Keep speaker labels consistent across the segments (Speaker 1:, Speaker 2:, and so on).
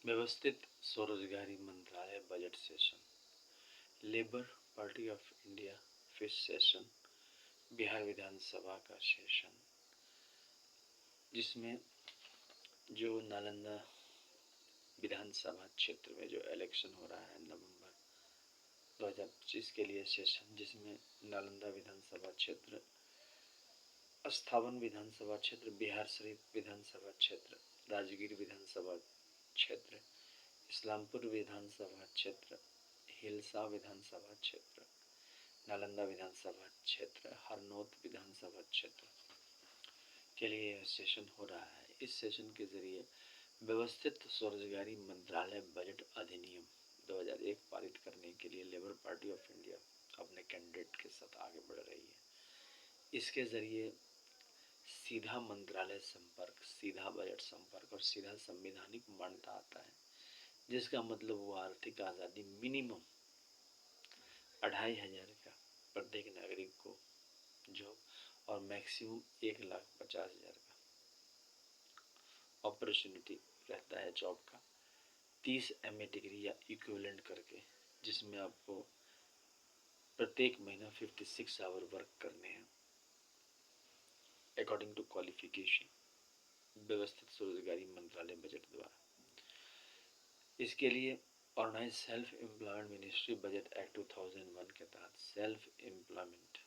Speaker 1: व्यवस्थित स्वरोजगारी मंत्रालय budget session, labour party of India fish session, Bihar Vidhansabha का सेशन, जिसमें जो नालंदा विधानसभा क्षेत्र में जो इलेक्शन हो रहा है नवंबर 2025 के लिए सेशन, जिसमें नालंदा विधानसभा क्षेत्र, स्थावन विधानसभा क्षेत्र, बिहार शरीफ विधानसभा क्षेत्र, राजगीर विधानसभा क्षेत्र, इस्लामपुर विधानसभा क्षेत्र, हिलसा विधानसभा क्षेत्र, नालंदा विधानसभा क्षेत्र, हरनौत विधानसभा क्षेत्र के लिए यह सेशन हो रहा है। इस सेशन के जरिए व्यवस्थित स्वरोजगारी मंत्रालय बजट अधिनियम 2001 पारित करने के लिए लेबर पार्टी ऑफ इंडिया अपने कैंडिडेट के साथ आगे बढ़ रही है। इसके जरिए सीधा मंत्रालय संपर्क, सीधा बजट संपर्क और सीधा संवैधानिक मान्यता आता है, जिसका मतलब वो आर्थिक आज़ादी मिनिमम 2500 का प्रत्येक नागरिक को जॉब और मैक्सिमम 1,50,000 का अपॉर्चुनिटी रहता है जॉब का, 30 MA डिग्री या इक्विवेलेंट करके, जिसमें आपको प्रत्येक महीना 56 आवर वर्क करने हैं अकॉर्डिंग टू क्वालिफिकेशन, व्यवस्थित स्वरोजगारी मंत्रालय बजट द्वारा। इसके लिए organise self employment ministry budget act 2001 के तहत सेल्फ एम्प्लॉयमेंट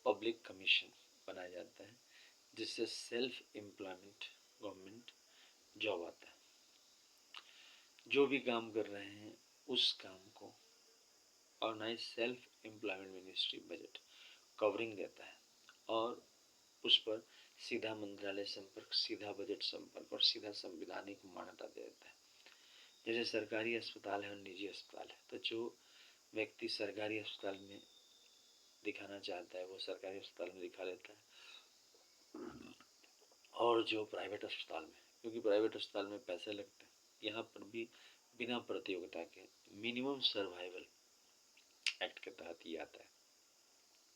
Speaker 1: पब्लिक कमीशन बनाया जाता है, जिससे सेल्फ एम्प्लॉयमेंट गवर्नमेंट जॉब आता है। जो भी काम कर रहे हैं उस काम को organise self employment ministry budget covering देता है और उस पर सीधा मंत्रालय संपर्क, सीधा बजट संपर्क और सीधा संवैधानिक मान्यता देता है। जैसे सरकारी अस्पताल है और निजी अस्पताल है, तो जो व्यक्ति सरकारी अस्पताल में दिखाना चाहता है वो सरकारी अस्पताल में दिखा लेता है, और जो प्राइवेट अस्पताल में, क्योंकि प्राइवेट अस्पताल में पैसे लगते हैं, यहाँ पर भी बिना प्रतियोगिता के मिनिमम सर्वाइवल एक्ट के तहत ही आता है,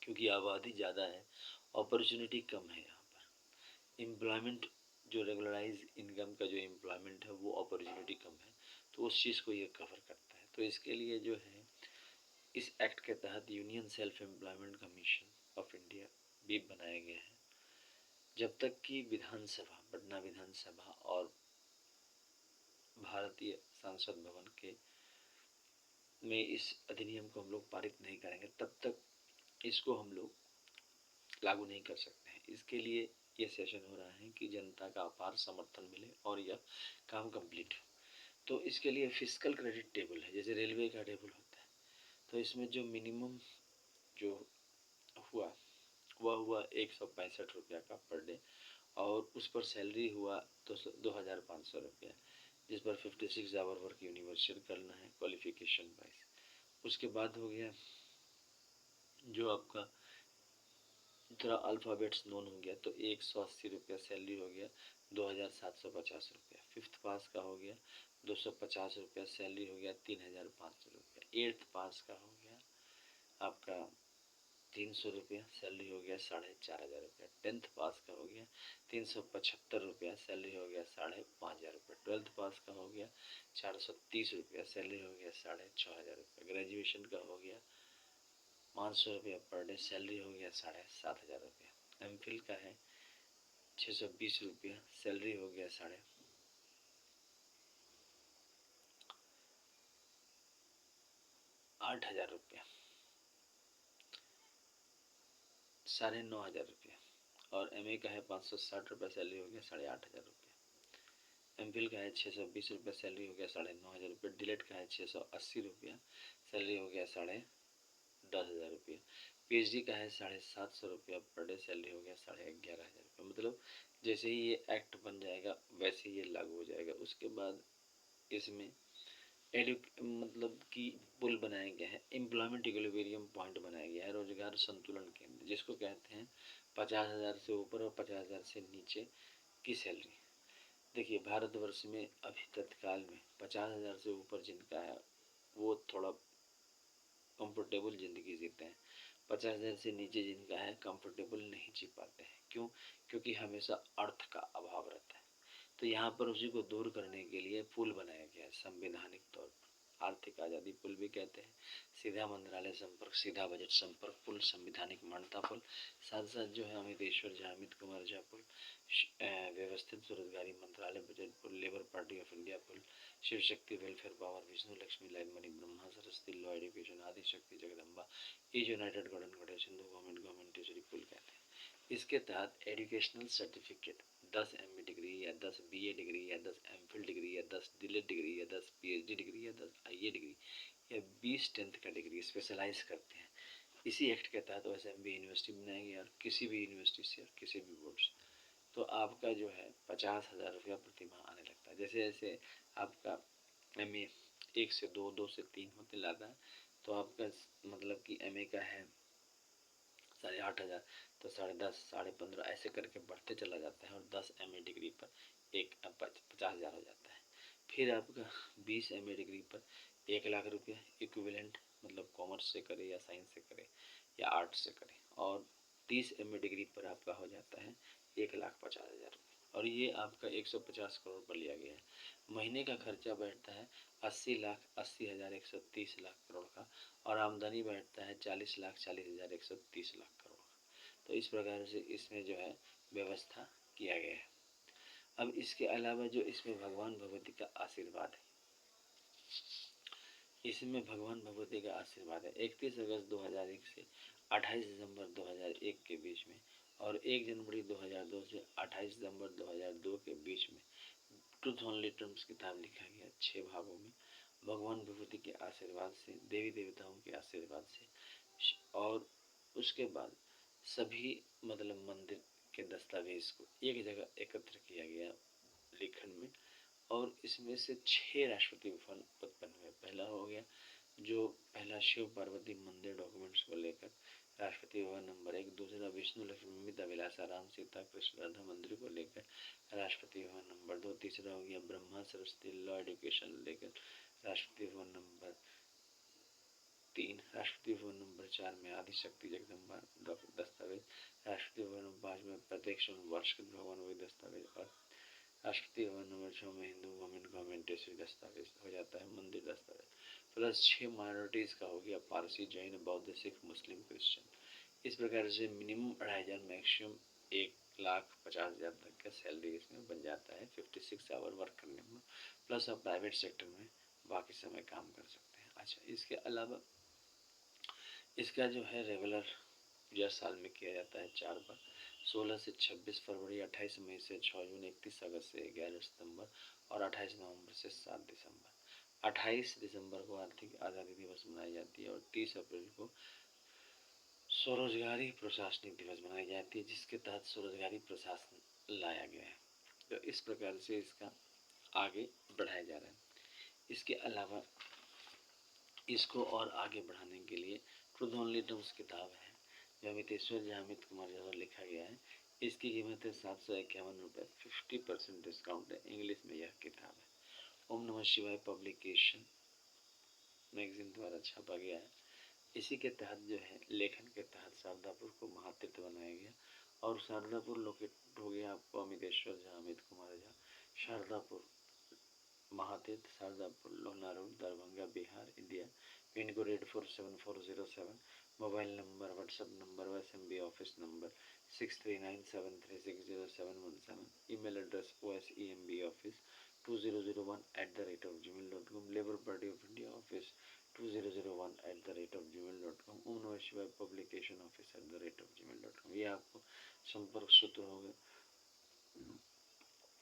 Speaker 1: क्योंकि आबादी ज़्यादा है, अपॉर्चुनिटी कम है। यहाँ पर एम्प्लॉयमेंट जो रेगुलराइज इनकम का जो एम्प्लॉयमेंट है वो अपॉर्चुनिटी कम है, तो उस चीज़ को ये कवर करता है। तो इसके लिए जो है इस एक्ट के तहत union self employment commission of India भी बनाया गया है। जब तक कि विधानसभा, पटना विधानसभा और भारतीय संसद भवन के में इस अधिनियम को हम लोग पारित नहीं करेंगे, तब तक इसको हम लोग लागू नहीं कर सकते हैं। इसके लिए ये सेशन हो रहा है कि जनता का अपार समर्थन मिले और यह काम कंप्लीट हो। तो इसके लिए फिस्कल क्रेडिट टेबल है, जैसे रेलवे का टेबल होता है, तो इसमें जो मिनिमम जो हुआ वह हुआ 165 रुपया का पर डे, और उस पर सैलरी हुआ 2,500 रुपया, जिस पर 56 आवर वर्क यूनिवर्सल करना है क्वालिफिकेशन वाइज। उसके बाद हो गया जो आपका थोड़ा अल्फ़ाबेट्स नोन हो गया, तो 180 रुपया सैलरी हो गया, 2,750 रुपया। फिफ्थ पास का हो गया 250 रुपया सैलरी हो गया, 3,500 रुपया। एट्थ पास का हो गया आपका 300 रुपया सैलरी हो गया, 4,500 रुपया। टेंथ पास का हो गया 375 रुपया सैलरी हो गया, 5,500 रुपया। ट्वेल्थ पास का हो गया 430 रुपया सैलरी हो गया, 6,500 रुपया। ग्रेजुएशन का हो गया 500 रुपया पर डे सैलरी हो गया, 7,500 रुपया। एमफिल का है 620 रुपया सैलरी हो गया, 8,500 रुपया, 9,500 रुपया। और एमए का है 560 रुपया सैलरी हो गया, 8,500 रुपया। एमफिल का है 620 रुपया सैलरी हो गया, 9,500 रुपया। डिलेट का है 680 रुपया सैलरी हो गया, 10,500 रुपया। पीएचडी का है 750 रुपया पर डे सैलरी हो गया, 11,500 रुपया। मतलब जैसे ही ये एक्ट बन जाएगा वैसे ही ये लागू हो जाएगा। उसके बाद इसमें मतलब कि पुल बनाया गया है, एम्प्लॉयमेंट इक्विलिब्रियम पॉइंट बनाया गया है, रोजगार संतुलन केंद्र, जिसको कहते हैं 50,000 से ऊपर और 50,000 से नीचे की सैलरी। देखिए भारतवर्ष में अभी तत्काल में 50,000 से ऊपर जिनका है वो थोड़ा कंफर्टेबल ज़िंदगी जीते हैं, 50,000 से नीचे जिनका है कंफर्टेबल नहीं जी पाते हैं। क्यों? क्योंकि हमेशा अर्थ का अभाव रहता है। तो यहाँ पर उसी को दूर करने के लिए पुल बनाया गया है संवैधानिक तौर पर। आर्थिक आज़ादी पुल भी कहते हैं, सीधा मंत्रालय संपर्क, सीधा बजट संपर्क पुल, संवैधानिक मान्यता पुल, साथ साथ जो है अमितेश्वर झा, अमित कुमार झा पुल, व्यवस्थित स्वरोजगारी मंत्रालय budget pool, labour party of India pool, Shiv Shakti welfare power, Vishnu Lakshmi line money, Brahma Saraswati law education, Adi Shakti Jagdamba, is united Gordon Ganesh, Hindu government टीचरी पुल कहते हैं। इसके तहत एजुकेशनल सर्टिफिकेट 10 एमए डिग्री या 10 बीए डिग्री या 10 एमफिल डिग्री या 10 डीलिट डिग्री या 10 पीएचडी डिग्री या 10 आईए डिग्री या 20 टेंथ का डिग्री स्पेशलाइज करते हैं। इसी एक्ट के तहत ओएसएमबी यूनिवर्सिटी बनाएगी और किसी भी यूनिवर्सिटी से और किसी भी बोर्ड से तो आपका जो है 50,000 रुपया प्रति माह आने लगता है। जैसे जैसे आपका एमए 1 से 2, 2 से 3 होते लाता है तो आपका मतलब कि एमए का है 8,500 तो 10.5, 15.5 ऐसे करके बढ़ते चला जाता है और 10 एमए डिग्री पर 50,000 हो जाता है। फिर आपका 20 एमए डिग्री पर 1,00,000 रुपया इक्विवेलेंट, मतलब कॉमर्स से करे या साइंस से करे या आर्ट से करे, और 30 एमए डिग्री पर आपका हो जाता है 1,50,000 रुपये। और ये आपका 150 करोड़ पर लिया गया है। महीने का खर्चा बैठता है 80,80,130 लाख करोड़ का और आमदनी बैठता है 40,40,130 लाख करोड़ का। तो इस प्रकार से इसमें जो है व्यवस्था किया गया है। अब इसके अलावा जो इसमें भगवान भगवती का आशीर्वाद है, इसमें भगवान भगवती का आशीर्वाद है 31 अगस्त 2001 से 28 दिसंबर 2001 के बीच में और 1 जनवरी 2002 से 28 दिसंबर 2002 के बीच में ट्रूथ ओनली टर्म्स किताब लिखा गया 6 भागों में भगवान भगवती के आशीर्वाद से, देवी देवताओं के आशीर्वाद से। और उसके बाद सभी मतलब मंदिर के दस्तावेज को एक जगह एकत्र किया गया लेखन में और इसमें से 6 राष्ट्रपति भवन उत्पन्न हुए। पहला हो गया जो पहला शिव पार्वती मंदिर डॉक्यूमेंट्स को लेकर राष्ट्रपति भवन नंबर 1, दूसरा विष्णु लक्ष्मी मिता विलासा राम सीता कृष्ण राधा मंदिर को लेकर राष्ट्रपति भवन नंबर 2, तीसरा हो गया ब्रह्मा सरस्वती लॉ एजुकेशन लेकर राष्ट्रपति भवन नंबर 3, राष्ट्रपति भवन नंबर 4 में आदि शक्ति जगदम्बा दस्तावेज, राष्ट्रपति भवन नंबर 5 में प्रत्यक्ष वार्षिक भवन वही दस्तावेज और राष्ट्रपति भवन नंबर 6 में हिंदू गवर्नमेंट दस्तावेज हो जाता है मंदिर दस्तावेज। प्लस 6 माइनॉरिटीज़ का हो गया पारसी, जैन, बौद्ध, सिख, मुस्लिम, क्रिश्चियन। इस प्रकार से मिनिमम 2,500 मैक्सिमम 1,50,000 तक का सैलरी इसमें बन जाता है 56 आवर वर्क करने में। प्लस आप प्राइवेट सेक्टर में बाकी समय काम कर सकते हैं। अच्छा, इसके अलावा इसका जो है रेगुलर यह साल में किया जाता है 4 बार, 16 से 26 फरवरी, 28 मई से 6 जून, 31 अगस्त से 11 सितंबर और 28 नवंबर से 7 दिसंबर। 28 दिसंबर को आर्थिक आज़ादी दिवस मनाई जाती है और 30 अप्रैल को स्वरोजगारी प्रशासनिक दिवस मनाई जाती है जिसके तहत स्वरोजगारी प्रशासन लाया गया है। तो इस प्रकार से इसका आगे बढ़ाया जा रहा है। इसके अलावा इसको और आगे बढ़ाने के लिए ट्रूथ ओनली टर्म्स किताब है जो अमितेश्वर झा, अमित कुमार झा द्वारा लिखा गया है। इसकी कीमत है 751 रुपये, 50% डिस्काउंट है। इंग्लिश में यह किताब है। ओम नमः शिवाय पब्लिकेशन मैगजीन द्वारा छापा गया है। इसी के तहत जो है लेखन के तहत शारदापुर को महातीर्थ बनाया गया और शारदापुर लोकेट हो गया आपको Amiteshwar Jha, Amit Kumar Jha, Sharadapur Mahatirth, Sharadapur, Lonaru, Darbhanga, Bihar, India. Pin code 847407। Mobile number, WhatsApp number, OSMB office number 6397360717। Email address osembaoffice2001@gmail.com। Labour party of India office 2001@gmail.com। Om Namah Shivaya publication office @gmail.com। ये आपको संपर्क सूत्र हो गया।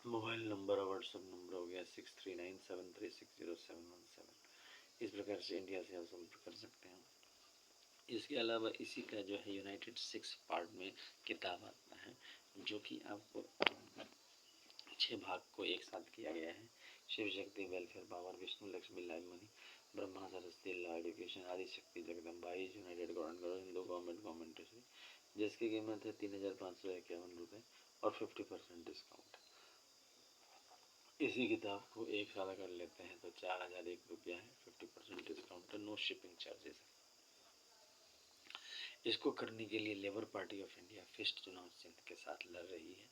Speaker 1: मोबाइल नंबर और व्हाट्सएप नंबर हो गया 6397360717। इस प्रकार से इंडिया से आप संपर्क कर सकते हैं। इसके अलावा इसी का जो है यूनाइटेड 6 पार्ट में किताब आता है जो कि आपको 6 भाग को एक साथ किया गया है। Shiv Shakti welfare power, Vishnu Lakshmi live money, Brahma Saraswati law education, Adi Shakti Jagdamba, United government, Hindu government, जिसकी कीमत है 3,551 रुपये और 50% डिस्काउंट। इसी किताब को एक साल कर लेते हैं तो 4,001 रुपया है, 50% डिस्काउंट है, नो शिपिंग चार्जेस है। इसको करने के लिए labour party of India fist चुनाव चिन्ह के साथ लड़ रही है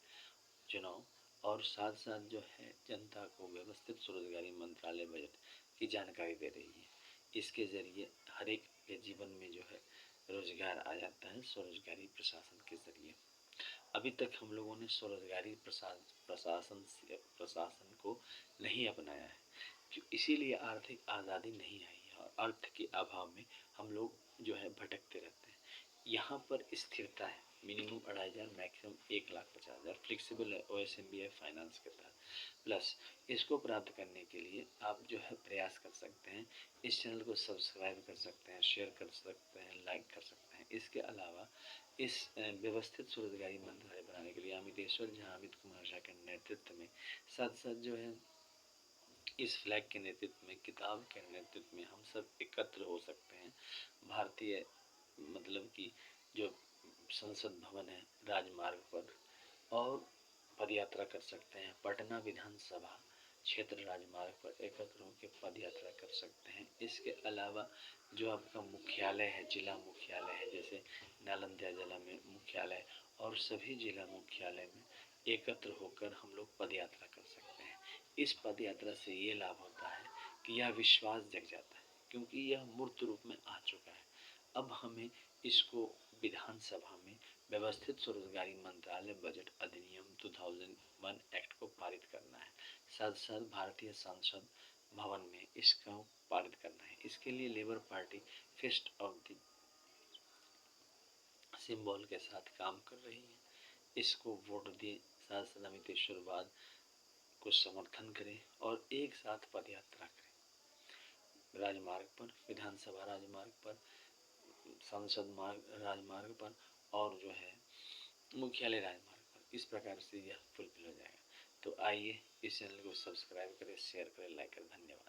Speaker 1: चुनाव, और साथ साथ जो है जनता को व्यवस्थित स्वरोजगारी मंत्रालय बजट की जानकारी दे रही है। इसके जरिए हर एक के जीवन में जो है रोजगार आ जाता है स्वरोजगारी प्रशासन के जरिए। अभी तक हम लोगों ने स्वरोजगारी प्रशासन को नहीं अपनाया है, इसीलिए आर्थिक आज़ादी नहीं आई है और अर्थ के अभाव में हम लोग जो है भटकते रहते हैं। यहाँ पर स्थिरता है, मिनिमम 2,500, मैक्सिमम 1,50,000, फ्लेक्सिबल है OSMBI फाइनेंस के तहत। प्लस इसको प्राप्त करने के लिए आप जो है प्रयास कर सकते हैं, इस चैनल को सब्सक्राइब कर सकते हैं, शेयर कर सकते हैं, लाइक कर सकते हैं। इसके अलावा इस व्यवस्थित स्वरोजगारी मंत्रालय बनाने के लिए अमितेश्वर झा, अमित कुमार झा के नेतृत्व में, साथ साथ जो है इस फ्लैग के नेतृत्व में, किताब के नेतृत्व में हम सब एकत्र हो सकते हैं। भारतीय मतलब कि जो संसद भवन है राजमार्ग पर, और पदयात्रा कर सकते हैं। पटना विधानसभा क्षेत्र राजमार्ग पर एकत्र होकर पदयात्रा कर सकते हैं। इसके अलावा जो आपका मुख्यालय है, जिला मुख्यालय है, जैसे नालंदा जिला में मुख्यालय, और सभी जिला मुख्यालय में एकत्र होकर हम लोग पदयात्रा कर सकते हैं। इस पदयात्रा से ये लाभ होता है कि यह विश्वास जग जाता है, क्योंकि यह मूर्त रूप में आ चुका है। अब हमें इसको विधानसभा में व्यवस्थित स्वरोजगारी मंत्रालय बजट अधिनियम 2001 एक्ट को पारित करना है। साथ साथ भारतीय संसद भवन में इसका पारित करना है। इसके लिए labour party fist of the symbol के साथ काम कर रही है। इसको वोट दिए, साथ साथ अमितेश्वरवाद को समर्थन करें और एक साथ पदयात्रा करें राजमार्ग पर, विधानसभा राजमार्ग पर, संसद मार्ग राजमार्ग पर, और जो है मुख्यालय राजमार्ग पर। इस प्रकार से यह फुलफिल हो जाएगा। तो आइए इस चैनल को सब्सक्राइब करें, शेयर करें, लाइक करें। धन्यवाद।